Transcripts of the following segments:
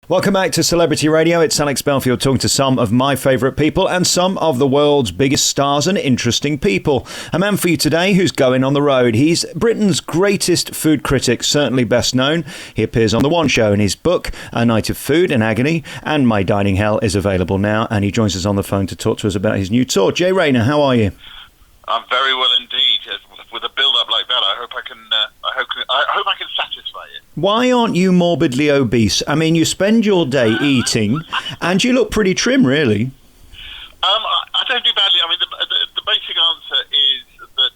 Welcome back to Celebrity Radio. It's Alex Belfield talking to some of my favourite people and some of the world's biggest stars and interesting people. A man for you today who's going on the road. He's Britain's greatest food critic, certainly best known. He appears on The One Show, and his book, A Night of Food and Agony and My Dining Hell, is available now, and he joins us on the phone to talk to us about his new tour. Jay Rayner, how are you? I'm very well indeed. With a build-up like that, I hope I can satisfy it. Why aren't you morbidly obese? I mean, you spend your day eating, and you look pretty trim, really. I don't do badly. I mean, the basic answer is that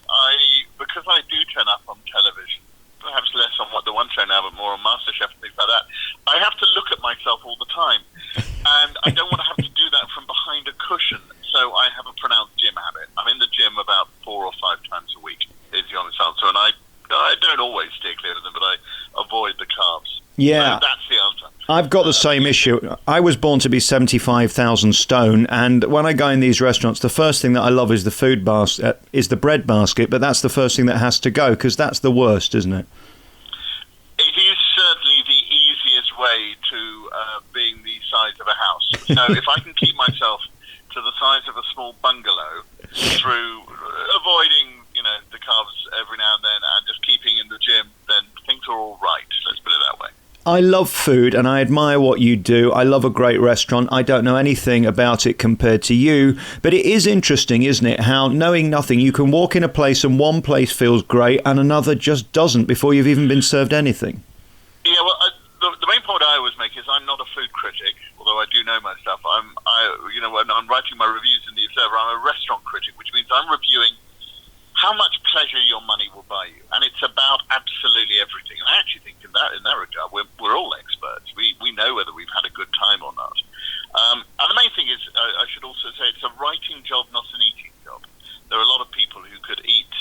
because I do turn up on television, perhaps less on The One Show now, but more on MasterChef and things like that, I have to look at myself all the time, and I don't want to have to do that from behind a cushion. So I have a pronounced gym habit. I'm in the gym about 4 or 5 times a week, is the honest answer. And I don't always steer clear of them, but I avoid the carbs. Yeah. So that's the answer. I've got the same issue. I was born to be 75,000 stone, and when I go in these restaurants, the first thing that I love is the food basket, is the bread basket, but that's the first thing that has to go, because that's the worst, isn't it? It is certainly the easiest way to being the size of a house. So if I can keep myself to the size of a small bungalow through avoiding, the carbs every now and then and just keeping in the gym, then things are all right. Let's put it that way. I love food and I admire what you do. I love a great restaurant. I don't know anything about it compared to you, but it is interesting, isn't it, how knowing nothing, you can walk in a place and one place feels great and another just doesn't before you've even been served anything. Yeah, well, the main point I always make is I'm not a food critic, although I do know my stuff. When I'm writing my reviews in the Observer, I'm a restaurant critic, which means I'm reviewing how much pleasure your money will buy you, and it's about absolutely everything. And I actually think in that regard, we're all experts. We know whether we've had a good time or not. And the main thing is, I should also say, it's a writing job, not an eating job. There are a lot of people who could eat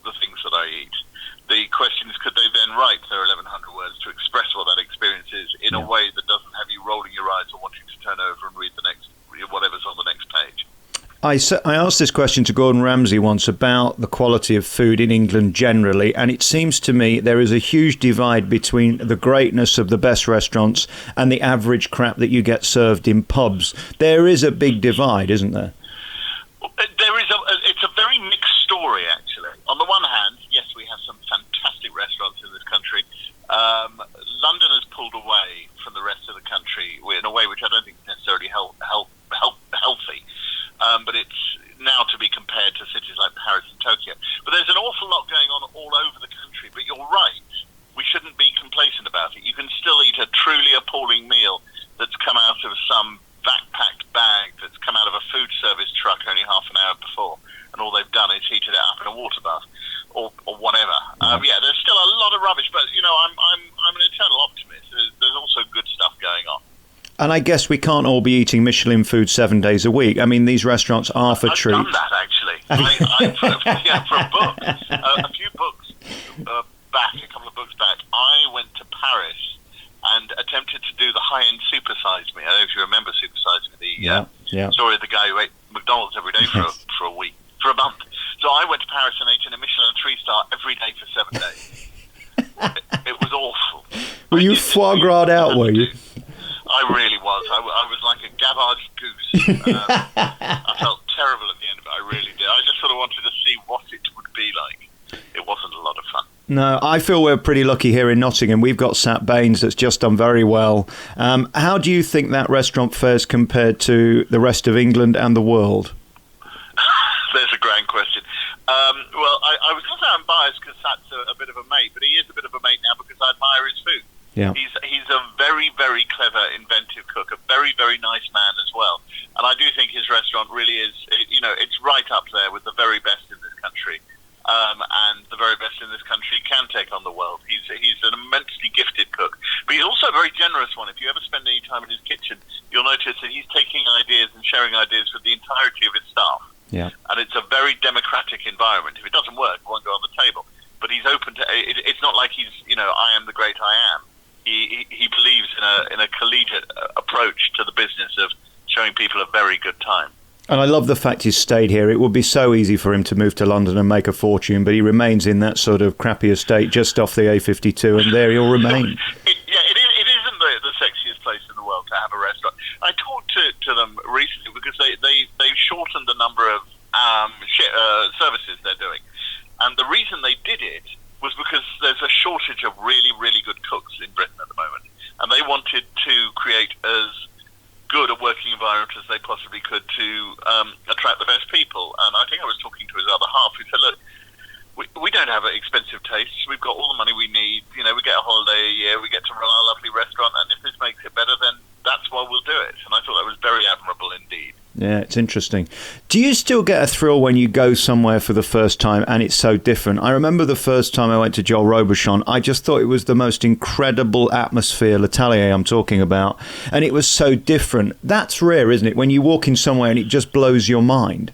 the things that I eat. The question is, could they then write their 1,100 words to express what that experience is in a way that doesn't have you rolling your eyes or wanting to turn over and read the next whatever's on the next page? I asked this question to Gordon Ramsay once about the quality of food in England generally, and it seems to me there is a huge divide between the greatness of the best restaurants and the average crap that you get served in pubs. There is a big divide, isn't there? It's a very mixed story, actually. On the one hand, yes, we have some fantastic restaurants in this country. London has pulled away from the rest of the country in a way which I don't think is necessarily healthy. But it's now to be compared to cities like Paris and Tokyo. But there's an awful lot going on all over the country. But you're right, we shouldn't be complacent about it. You can still eat a truly appalling meal that's come out of some backpacked bag that's come out of a food service truck only half an hour before, and all they've done is heated it up in a water bath or whatever. There's still a lot of rubbish, but I'm an eternal optimist. There's also good stuff going on. And I guess we can't all be eating Michelin food 7 days a week. I mean, these restaurants are for treats. I've done that, actually. For a book. A few books back, a couple of books back, I went to Paris and attempted to do the high-end Super Size Me. I don't know if you remember Super Size Me, the story of the guy who ate McDonald's every day for a month. So I went to Paris and ate in a Michelin 3-star every day for 7 days. It was awful. Were you foie gras out, were you? I really was. I was like a gavaged goose. I felt terrible at the end of it. I really did. I just sort of wanted to see what it would be like. It wasn't a lot of fun. No, I feel we're pretty lucky here in Nottingham. We've got Sat Baines that's just done very well. How do you think that restaurant fares compared to the rest of England and the world? There's a grand question. I was going to say I'm biased because Sat's a bit of a mate, but he is a bit of a mate now because I admire his food. Yeah. He's a very, very clever, inventive cook, a very, very nice man as well. And I do think his restaurant really is, it's right up there with the very best in this country. And the very best in this country can take on the world. He's an immensely gifted cook. But he's also a very generous one. If you ever spend any time in his kitchen, you'll notice that he's taking ideas and sharing ideas with the entirety of his staff. Yeah. And it's a very democratic environment. If it doesn't work, it won't go on the table. But he's open to it. It's not like he's, I am the great I am. He believes in a collegiate approach to the business of showing people a very good time. And I love the fact he's stayed here. It would be so easy for him to move to London and make a fortune, but he remains in that sort of crappy estate just off the A52, and there he'll remain. It isn't the sexiest place in the world have a restaurant. I talked to them recently because they've shortened the number of services they're doing. And the reason they did it was because there's a shortage of really, really good cooks in Britain at the moment. And they wanted to create as good a working environment as they possibly could to attract the best people. And I think I was talking to his other half who said, look, we don't have expensive tastes. We've got all the money we need. You know, we get a holiday a year. We get to run our lovely restaurant. And if this makes it better, then that's why we'll do it. And I thought that was very admirable indeed. Yeah, it's interesting. Do you still get a thrill when you go somewhere for the first time and it's so different? I remember the first time I went to Joel Robuchon, I just thought it was the most incredible atmosphere, L'Atelier I'm talking about, and it was so different. That's rare, isn't it, when you walk in somewhere and it just blows your mind?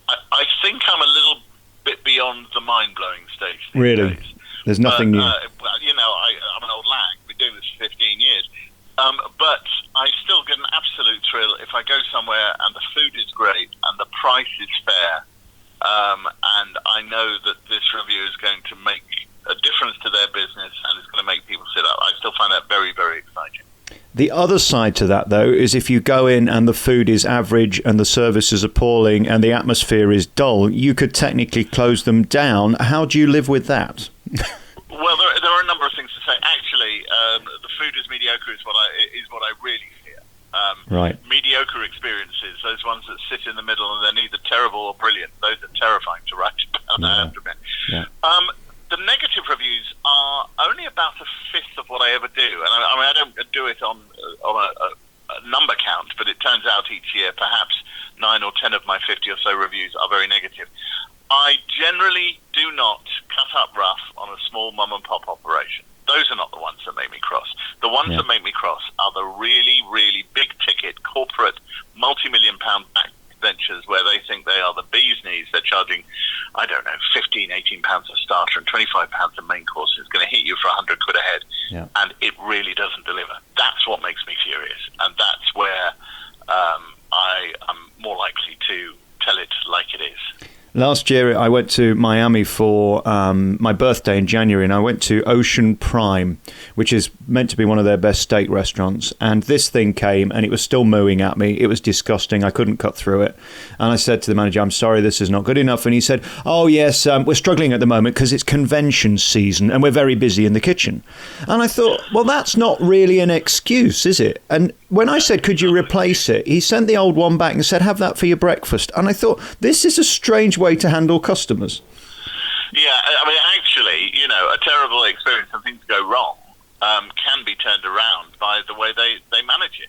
I think I'm a little bit beyond the mind-blowing stage these really? days. There's nothing new. Well, you know, I'm an old lag. Been doing this for 15 years. But I still get an absolute thrill if I go somewhere and the food is great and the price is fair, and I know that this review is going to make a difference to their business and it's going to make people sit up. I still find that very, very exciting. The other side to that, though, is if you go in and the food is average and the service is appalling and the atmosphere is dull, you could technically close them down. How do you live with that? Well, there are a number of things to say. Actually, the food is mediocre is what I really fear. Right. Mediocre experiences, those ones that sit in the middle and they're neither terrible or brilliant, those are terrifying to write about, I have to admit. Yeah. The negative reviews are only about a fifth of what I ever do. And I don't do it on a number count, but it turns out each year perhaps 9 or 10 of my 50 or so reviews are very negative. I generally do not cut up rough on a small mom-and-pop operation. Those are not the ones that make me cross. The ones that make me cross are the really, really big-ticket, corporate, multi-million-pound ventures where they think they are the bee's knees. They're charging, I don't know, 15, 18 pounds a starter and 25 pounds a main course. It's going to hit you for 100 quid a head. And it really doesn't deliver. That's what makes me furious. And that's where I am more likely to tell it like it is. Last year, I went to Miami for my birthday in January, and I went to Ocean Prime, which is meant to be one of their best steak restaurants. And this thing came, and it was still mooing at me. It was disgusting. I couldn't cut through it. And I said to the manager, I'm sorry, this is not good enough. And he said, oh, yes, we're struggling at the moment because it's convention season, and we're very busy in the kitchen. And I thought, well, that's not really an excuse, is it? And when I said, could you replace it? He sent the old one back and said, have that for your breakfast. And I thought, this is a strange way to handle customers. Yeah, I mean, actually, you know, a terrible experience and things go wrong can be turned around by the way they manage it.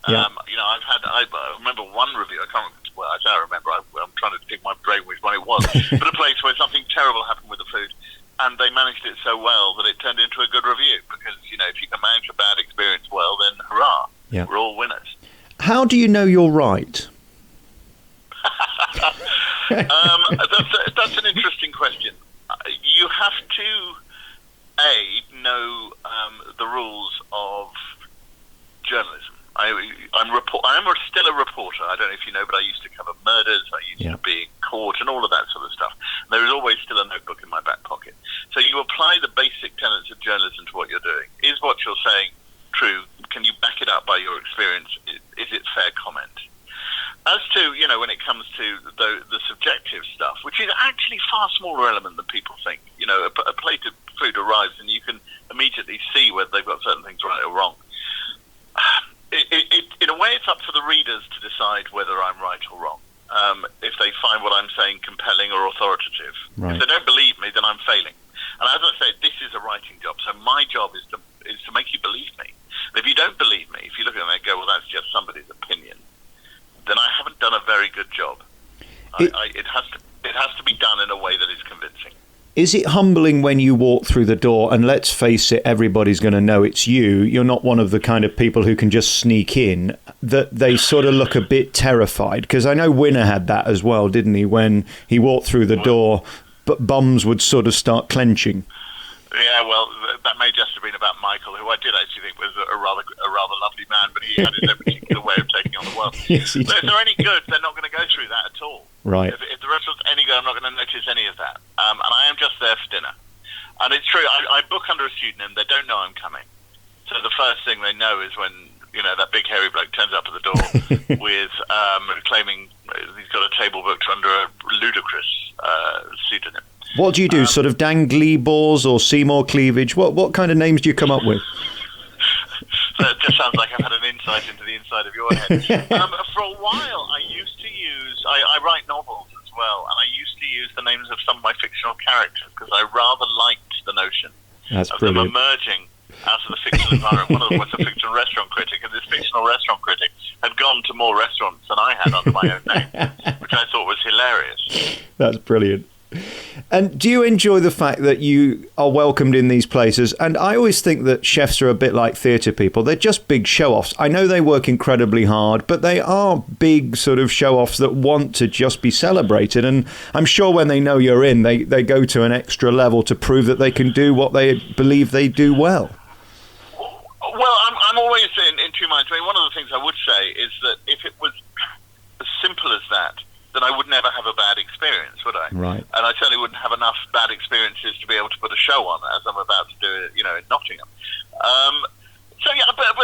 You know, I remember one review, I can't remember, well, I don't remember, I'm trying to dig my brain which one it was, but a place where something terrible happened with the food, and they managed it so well that it turned into a good review, because, you know, if you can manage a bad experience well, then hurrah, we're all winners. How do you know you're right? That's an interesting question. You have to know the rules of journalism. I'm still a reporter. I don't know if you know, but I used to cover murders. I used to be in court and all of that sort of stuff. There is always still a notebook in my back pocket. So you apply the basic tenets of journalism to what you're doing. Is what you're saying true? Can you back it up by your experience? Is it fair comment? As to, you know, when it comes to the subjective stuff, which is actually far smaller element than people think. You know, a plate of food arrives and you can immediately see whether they've got certain things right or wrong. In a way, it's up to the readers to decide whether I'm right or wrong. If they find what I'm saying compelling or authoritative. Right. If they don't believe me, then I'm failing. And as I say, this is a writing job, so my job is to make you believe me. And if you don't believe me, if you look at it and go, well, that's just somebody's opinion, then I haven't done a very good job. It has to be done in a way that is convincing. Is it humbling when you walk through the door, and let's face it, everybody's going to know it's you? You're not one of the kind of people who can just sneak in, that they sort of look a bit terrified? Because I know Winner had that as well, didn't he? When he walked through the door, but bums would sort of start clenching. Yeah, well, that may just have been about Michael, who I did actually think was a rather lovely man, but he had his own particular way of taking on the world. Yes, but if they're any good, they're not going to go through that at all. Right. If the restaurant's any good, I'm not going to notice any of that. And I am just there for dinner. And it's true, I book under a pseudonym. They don't know I'm coming. So the first thing they know is when that big hairy bloke turns up at the door with claiming he's got a table booked under a ludicrous pseudonym. What do you do? Sort of dangly balls or Seymour cleavage? What kind of names do you come up with? So it just sounds like I've had an insight into the inside of your head. For a while, I used to use... I write novels as well, and I used to use the names of some of my fictional characters because I rather liked the notion of them emerging out of the fictional environment. One of them was a fictional restaurant critic, and this fictional restaurant critic had gone to more restaurants than I had under my own name, which I thought was hilarious. That's brilliant. And do you enjoy the fact that you are welcomed in these places? And I always think that chefs are a bit like theatre people. They're just big show-offs. I know they work incredibly hard, but they are big sort of show-offs that want to just be celebrated. And I'm sure when they know you're in, they go to an extra level to prove that they can do what they believe they do well. Well, I'm always in two minds. I mean, one of the things I would say is that if it was as simple as that, then I would never have a bad experience, would I? Right. And I certainly wouldn't have enough bad experiences to be able to put a show on, as I'm about to do, in Nottingham.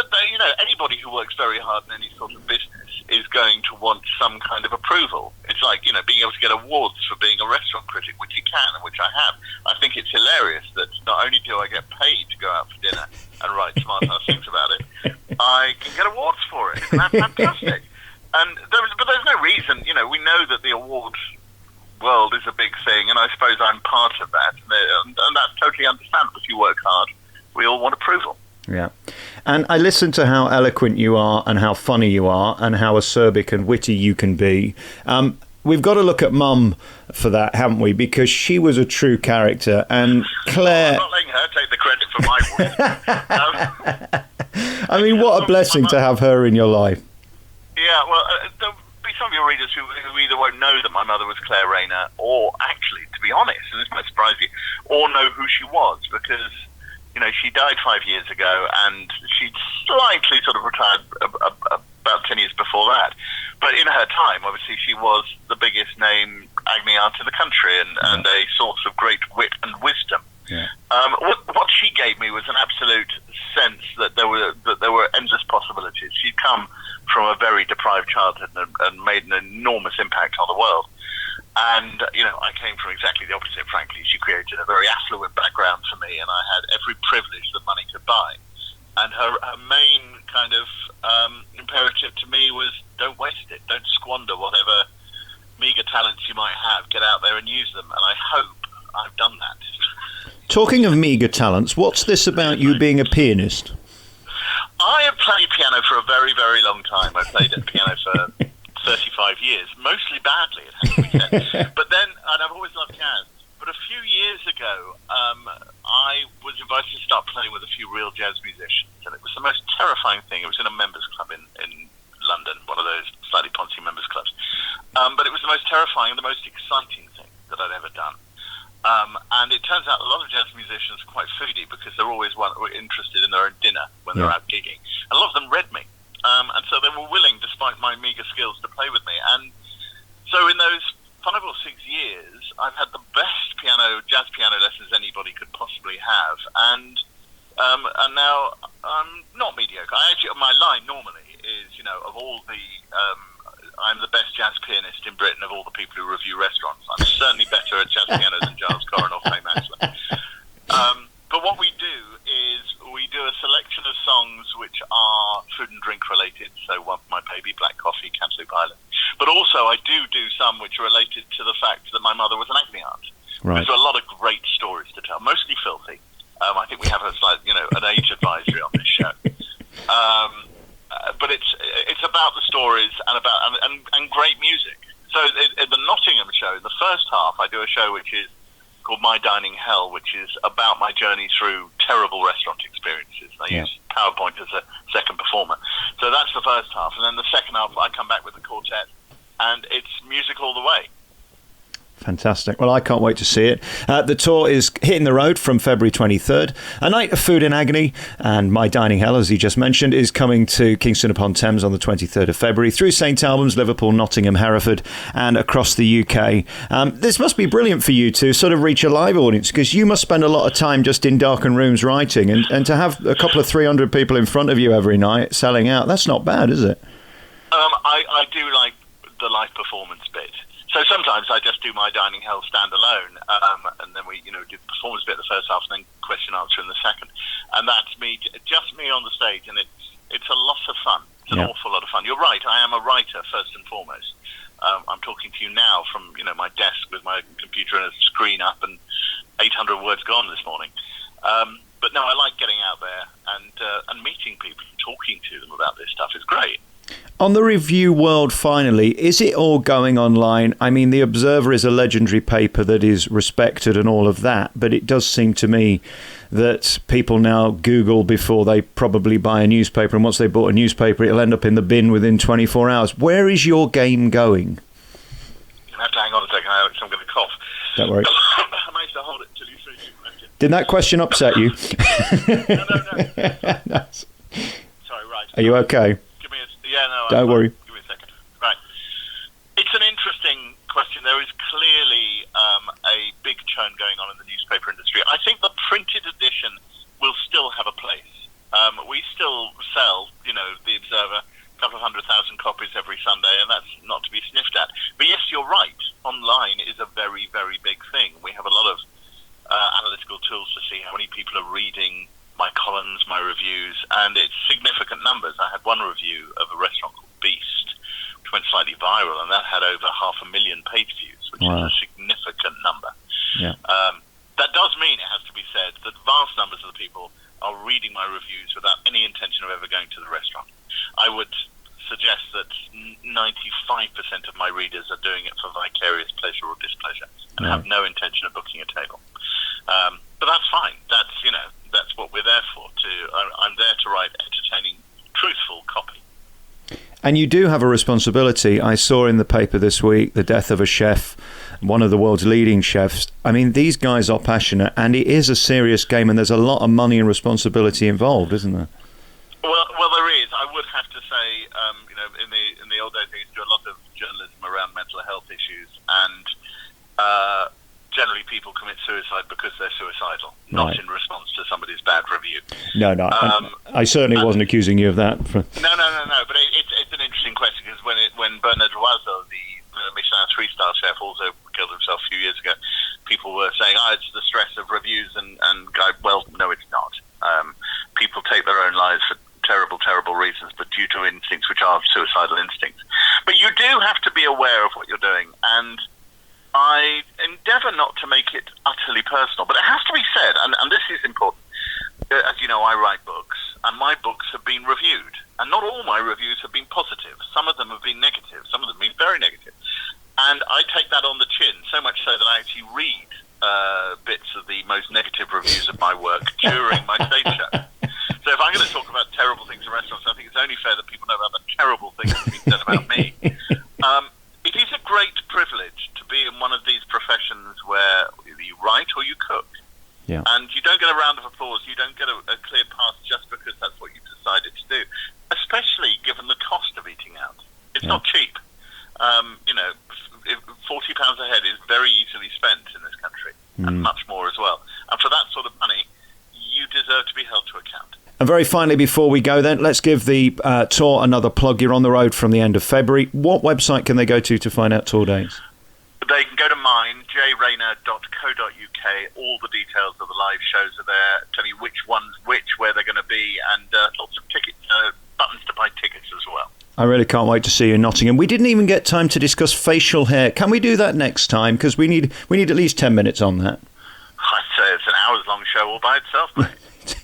But anybody who works very hard in any sort of business is going to want some kind of approval. It's like, being able to get awards for being a restaurant critic, which you can, and which I have. I think it's hilarious that not only do I get paid to go out for dinner and write smart-ass things about it, I can get awards for it. Isn't that fantastic? But there's no reason, we know that the awards world is a big thing, and I suppose I'm part of that, and that's totally understandable. If you work hard, we all want approval. Yeah. And I listen to how eloquent you are and how funny you are and how acerbic and witty you can be. We've got to look at Mum for that, haven't we? Because she was a true character, and Claire... I'm not letting her take the credit for my voice. I mean, what a blessing to have her in your life. Yeah, well, there'll be some of your readers who either won't know that my mother was Claire Rayner, or actually, to be honest, and this might surprise you, or know who she was, because, she died 5 years ago, and she'd slightly sort of retired about 10 years before that. But in her time, obviously, she was the biggest name agni aunt in the country, and a source of great wit and wisdom. Yeah. What she gave me was an absolute sense that there were endless possibilities. She'd come from a very deprived childhood and made an enormous impact on the world. And, I came from exactly the opposite, frankly. She created a very affluent background for me, and I had every privilege that money could buy. And her main kind of imperative to me was, don't waste it. Don't squander whatever meagre talents you might have. Get out there and use them. And I hope I've done that. Talking of meagre talents, what's this about you being a pianist? I have played piano for a very, very long time. I played at piano for 35 years, mostly badly, it has to be said. But then, and I've always loved jazz. But a few years ago, I was invited to start playing with a few real jazz musicians, and it was the most terrifying thing. It was in a members club in London, one of those slightly poncy members clubs. But it was the most terrifying and the most exciting thing that I'd ever done. And it turns out a lot of jazz musicians are quite foodie because they're always interested in their own dinner when they're out gigging. And a lot of them read me. And so they were willing, despite my meagre skills, to play with me. And so in those 5 or 6 years, I've had the best jazz piano lessons anybody could possibly have. And now I'm not mediocre. My line normally is, of all the... I'm the best jazz pianist in Britain of all the people who review restaurants. I'm certainly better at jazz piano than Giles Corrin or Faye Maxwell. But what we do is we do a selection of songs which are food and drink related. So One for My Baby, Black Coffee, Camp Soup Island. But also I do some which are related to the fact that my mother was an agni aunt. Right. There's a lot of great stories to tell, mostly filthy. I think we have an age advisory on this show. But it's about the stories and great music. So at the Nottingham show, the first half, I do a show which is called My Dining Hell, which is about my journey through terrible restaurant experiences. I use PowerPoint as a second performer. So that's the first half. And then the second half, I come back with the quartet, and it's music all the way. Fantastic. Well, I can't wait to see it. The tour is hitting the road from February 23rd. A Night of Food in Agony and My Dining Hell, as he just mentioned, is coming to Kingston upon Thames on the 23rd of February, through St Albans, Liverpool, Nottingham, Hereford, and across the UK. This must be brilliant for you to sort of reach a live audience, because you must spend a lot of time just in darkened rooms writing, and to have a couple of 300 people in front of you every night selling out, that's not bad, is it? I do like the live performance bit. So sometimes I just do My Dining Hell standalone, and then we, do the performance bit the first half, and then question answer in the second. And that's just me on the stage, and it's a lot of fun. It's an awful lot of fun. You're right. I am a writer first and foremost. I'm talking to you now from my desk with my computer and a screen up, and 800 words gone this morning. But no, I like getting out there and meeting people, and talking to them about this stuff. It's great. On the review world, finally, is it all going online? I mean, The Observer is a legendary paper that is respected and all of that, but it does seem to me that people now Google before they probably buy a newspaper, and once they bought a newspaper, it'll end up in the bin within 24 hours. Where is your game going? You have to hang on a second, Alex. I'm going to cough. Don't worry. I managed to hold it until you finished your question. Did that question upset you? No. Sorry, right. Are you okay? Don't worry. Give me a second. Right. It's an interesting question. There is clearly a big churn going on in the newspaper industry. I think the printed edition will still have a place. We still sell, The Observer, a couple of 100,000 copies every Sunday, and that's not to be sniffed at. But yes, you're right. Online is a very, very big thing. We have a lot of analytical tools to see how many people are reading my columns, my reviews, and it's significant numbers. I had one review of a restaurant called Beast, which went slightly viral, and that had over 500,000 page views, which is a significant number. Yeah. That does mean, it has to be said, that vast numbers of the people are reading my reviews without any intention of ever going to the restaurant. I would suggest that 95% of my readers are doing it for vicarious pleasure or displeasure, and have no intention of booking a table. But that's fine. That's what we're there for. I'm there to write entertaining, truthful copy. And you do have a responsibility. I saw in the paper this week the death of a chef, one of the world's leading chefs. I mean, these guys are passionate, and it is a serious game, and there's a lot of money and responsibility involved, isn't there? Well, there is. I would have to say, in the old days, I used to do a lot of journalism around mental health issues, and generally people commit suicide because they're suicidal, not in response to somebody's bad review. No. I certainly wasn't accusing you of that. No. But it's an interesting question, because when Bernard Loiseau, the Michelin 3-star chef, also killed himself a few years ago, people were saying, it's the stress of reviews, and well, no, it's not. People take their own lives for terrible, terrible reasons, but due to instincts which are suicidal instincts. But you do have to be aware of what you're doing, and I endeavour not to make it utterly personal, but it has to be said, and this is important. As you know, I write books, and my books have been reviewed, and not all my reviews have been positive. Some of them have been negative, some of them have been very negative. And I take that on the chin, so much so that I actually read bits of the most negative reviews of my work during my stage show. So if I'm going to talk about terrible things in restaurants, I think it's only fair that people know about the terrible things that have been said about me. It is a great privilege to be in one of these professions where either you write or you cook. Yeah. And you don't get a round of applause, you don't get a clear path just because that's what you've decided to do, especially given the cost of eating out. It's not cheap. £40 a head is very easily spent in this country, and much more as well. And for that sort of money, you deserve to be held to account. And very finally, before we go then, let's give the tour another plug. You're on the road from the end of February. What website can they go to find out tour dates? They can go to mine, jayrayner.co.uk. All the details of the live shows are there. Tell you which one's which, where they're going to be, and lots of tickets, buttons to buy tickets as well. I really can't wait to see you in Nottingham. We didn't even get time to discuss facial hair. Can we do that next time? Because we need at least 10 minutes on that. I'd say it's an hours-long show all by itself, mate.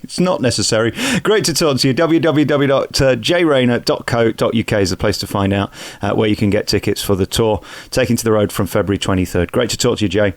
It's not necessary. Great to talk to you. www.jayrayner.co.uk is the place to find out where you can get tickets for the tour, taking to the road from February 23rd. Great to talk to you, Jay.